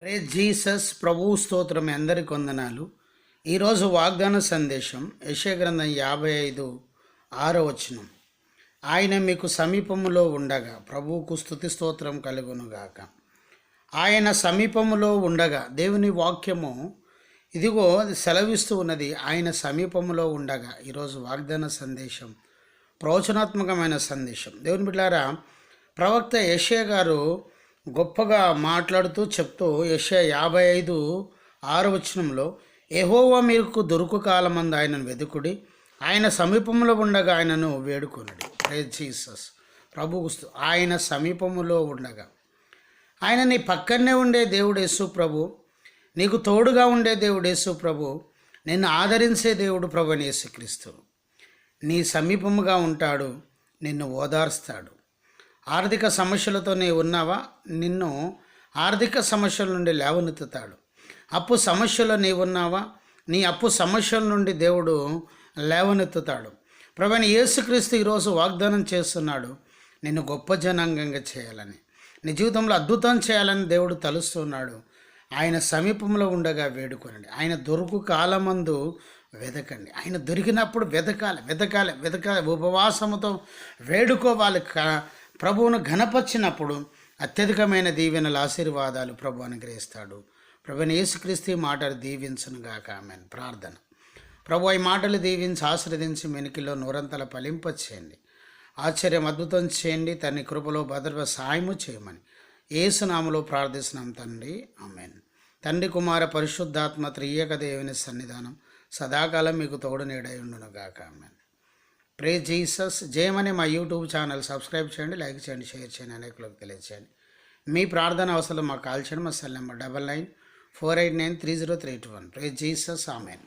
Praise Jesus ప్రభువు స్తోత్రం. మీ అందరికి వందనాలు. ఈరోజు వాగ్దాన సందేశం యెషయా గ్రంథం 55:6 ఆయన మీకు సమీపములో ఉండగా ప్రభువుకు స్తుతి స్తోత్రం కలుగునుగాక. ఆయన సమీపములో ఉండగా దేవుని వాక్యము ఇదిగో అది సెలవిస్తూ ఉన్నది. ఆయన సమీపములో ఉండగా ఈరోజు వాగ్దాన సందేశం ప్రవచనాత్మకమైన సందేశం. దేవుని బిడ్డలారా, ప్రవక్త యెషయా గారు గొప్పగా మాట్లాడుతూ చెప్తూ యెషయా 55:6 యెహోవా మీకు దొరుకు కాలమందు ఆయనను వెదుకుడి, ఆయన సమీపంలో ఉండగా ఆయనను వేడుకొనుడి. Praise Jesus. ప్రభువు ఆయన సమీపములో ఉండగా, ఆయన నీ పక్కనే ఉండే దేవుడు యేసు ప్రభు, నీకు తోడుగా ఉండే దేవుడు యేసు ప్రభు, నిన్ను ఆదరించే దేవుడు ప్రభు అని యేసుక్రీస్తు నీ సమీపముగా ఉంటాడు, నిన్ను ఓదార్స్తాడు. ఆర్థిక సమస్యలతో నీవు ఉన్నావా? నిన్ను ఆర్థిక సమస్యల నుండి లేవనెత్తుతాడు. అప్పు సమస్యలో నీవు ఉన్నావా? నీ అప్పు సమస్యల నుండి దేవుడు లేవనెత్తుతాడు. ప్రభువైన యేసుక్రీస్తు ఈరోజు వాగ్దానం చేస్తున్నాడు, నిన్ను గొప్ప జనాంగంగా చేయాలని, నీ జీవితంలో అద్భుతం చేయాలని దేవుడు తలుస్తున్నాడు. ఆయన సమీపంలో ఉండగా వేడుకొనండి. ఆయన దొరుకు కాలమందు వెదకండి. ఆయన దొరికినప్పుడు వెదకాలి, వెదకాలి, వెదకాలి. ఉపవాసముతో వేడుకోవాలి. ప్రభువును ఘనపరిచినప్పుడు అత్యధికమైన దీవెనల ఆశీర్వాదాలు ప్రభు అనుగ్రహిస్తాడు. ప్రభువైన యేసుక్రీస్తు ఈ మాటలు దీవించునుగాక. ఆమేన్. ప్రార్థన. ప్రభు ఈ మాటలు దీవించి ఆశీర్వదించి మెనికిలో నూరంతల ఫలింపచేయండి. ఆశ్చర్యం అద్భుతం చేయండి. తన కృపలో భద్రత సాయము చేయమని యేసునామములో ప్రార్థిస్తున్నాం తండ్రి. ఆమేన్. తండ్రి కుమార పరిశుద్ధాత్మ త్రియేక దేవుని సన్నిధానం సదాకాలం మీకు తోడు నీడై ఉండునుగాక. ఆమేన్. Praise Jesus. జయమని మా యూట్యూబ్ ఛానల్ సబ్స్క్రైబ్ చేయండి, లైక్ చేయండి, షేర్ చేయండి, అనేకులకు తెలియచేయండి. మీ ప్రార్థన అవసరం మాకు కాల్ చేయండి. మా సెల్ నెంబర్ 9948930321. Praise Jesus. ఆమేన్.